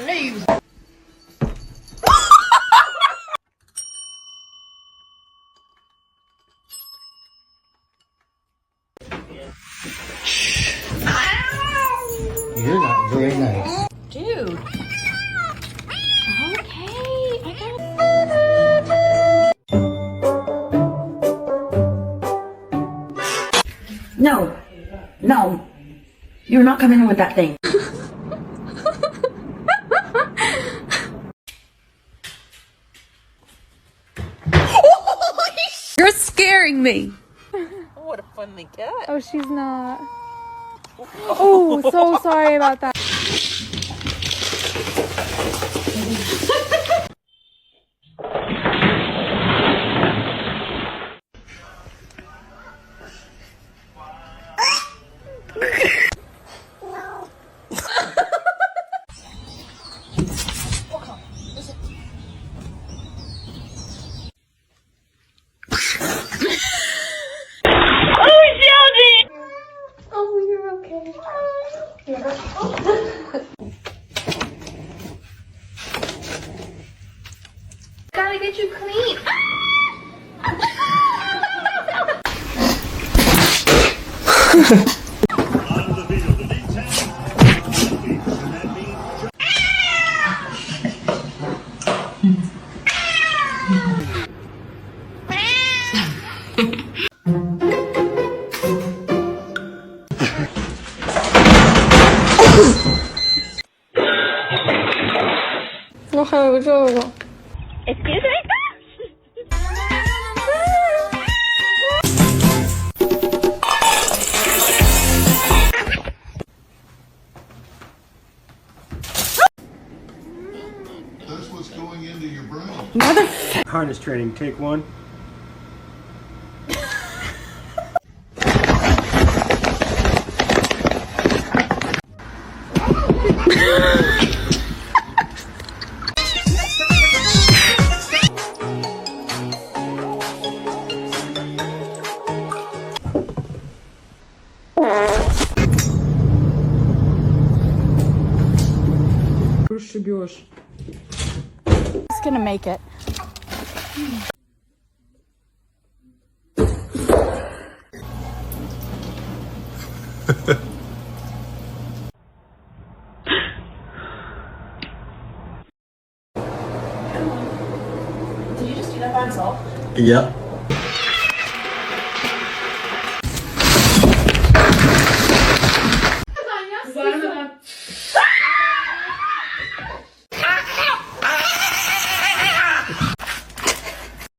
Chinese. You're not very nice. Dude. Okay, I got. No, no, you're not coming in with that thing. You're scaring me. What a funny cat. Oh, she's not. Oh, so sorry about that. Gotta get you clean. 너还有这个。 Excuse me? That's what's going into your brain. Harness training, take one. Just gonna make it. Did you just do that by himself? Yep.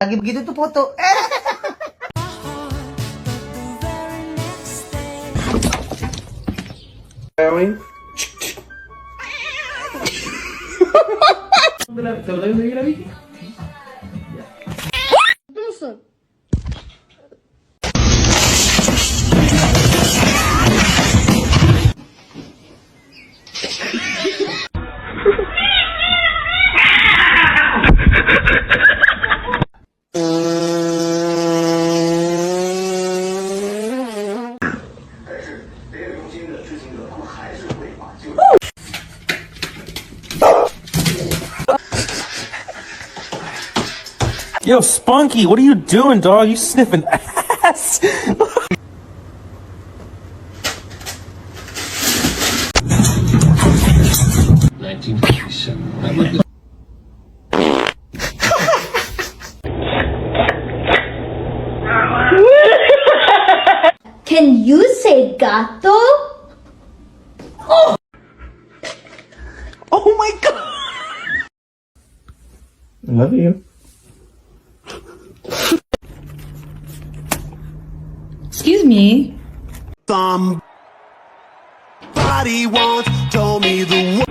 Lagi begitu tuh foto. Meowing. Yo, Spunky, what are you doing, dog? You sniffing ass? 1957. Can you say gato? Oh my god! I love you. Excuse me. Somebody once told me the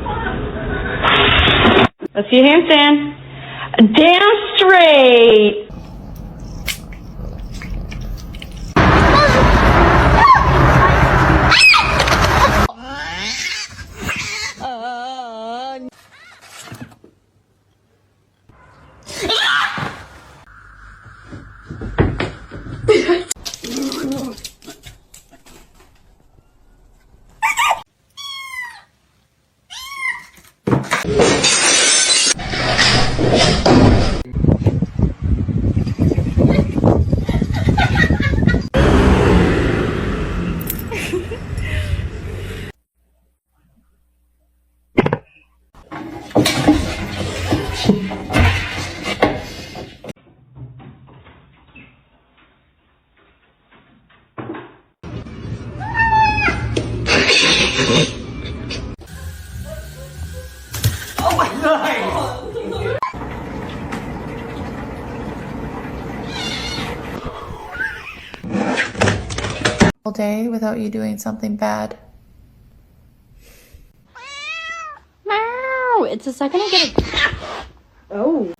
Let's see your handstand. Damn straight. All day without you doing something bad. Meow! It's the second I get a... Oh.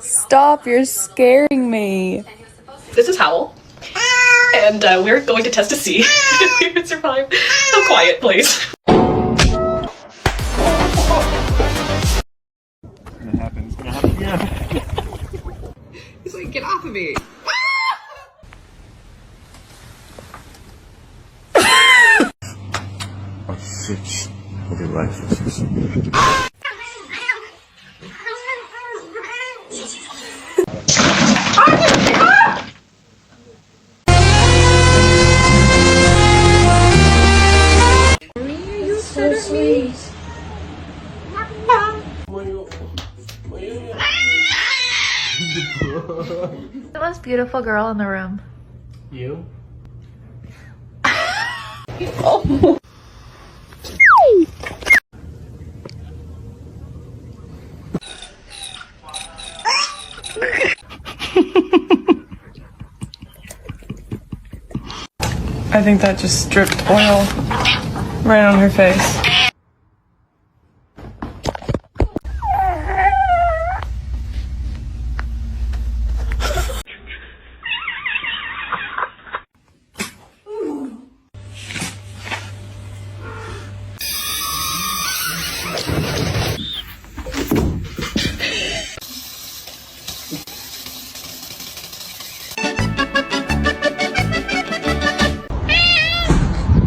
Stop, you're scaring me. This is Howl, and we're going to test to see if we can survive a quiet place. It's gonna happen again. He's like, get off of me. Oh shit. Okay, right. So sweet. The most beautiful girl in the room. You? I think that just dripped oil right on her face.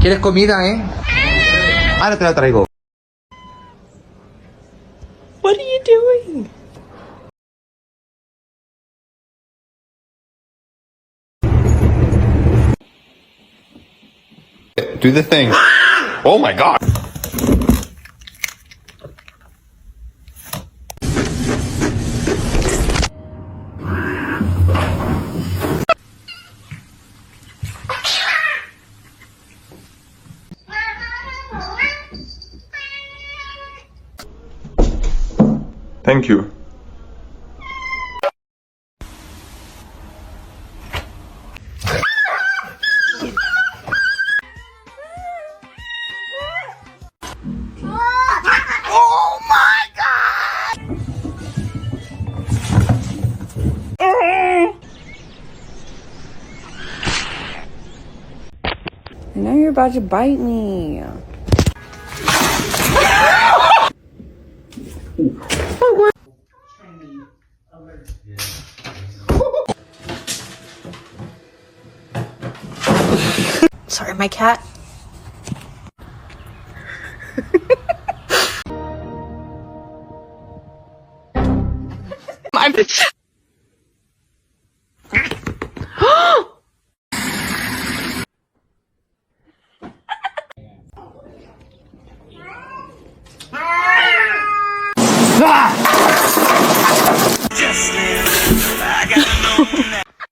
¿Quieres comida, Ahora te la traigo. What are you doing? Do the thing. Oh my god. Thank you. I know you're about to bite me. Sorry, my cat. I'm...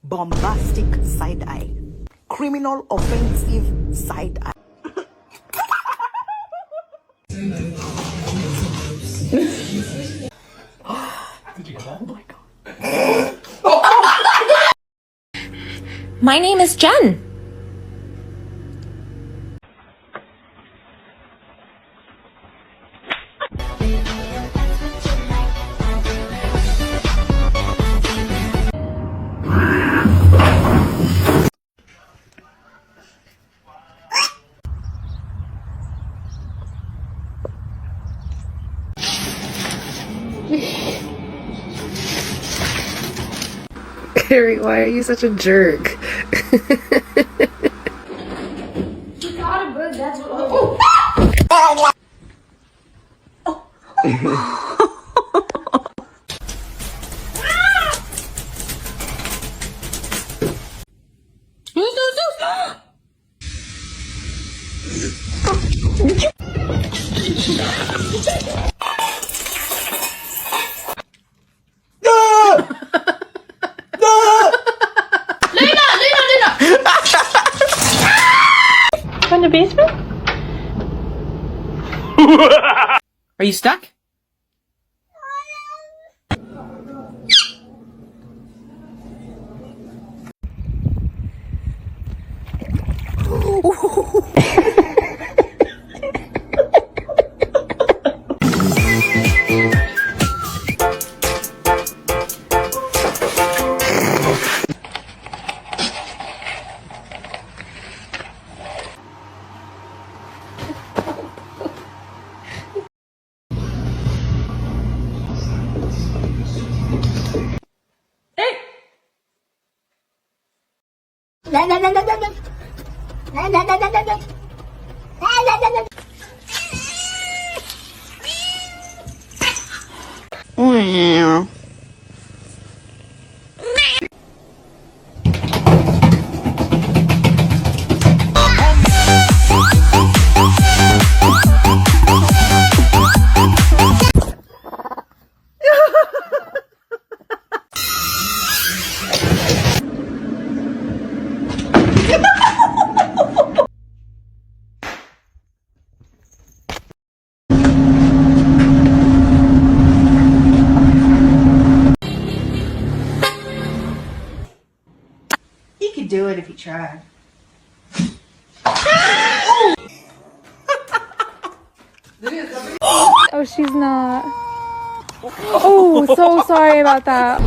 Bombastic side eye. Criminal offensive side eye. Did you get that? Oh my god. My name is Jen. Harry, why are you such a jerk? From the basement? Are you stuck? He could do it if he tried. Oh, she's not. Oh, so sorry about that.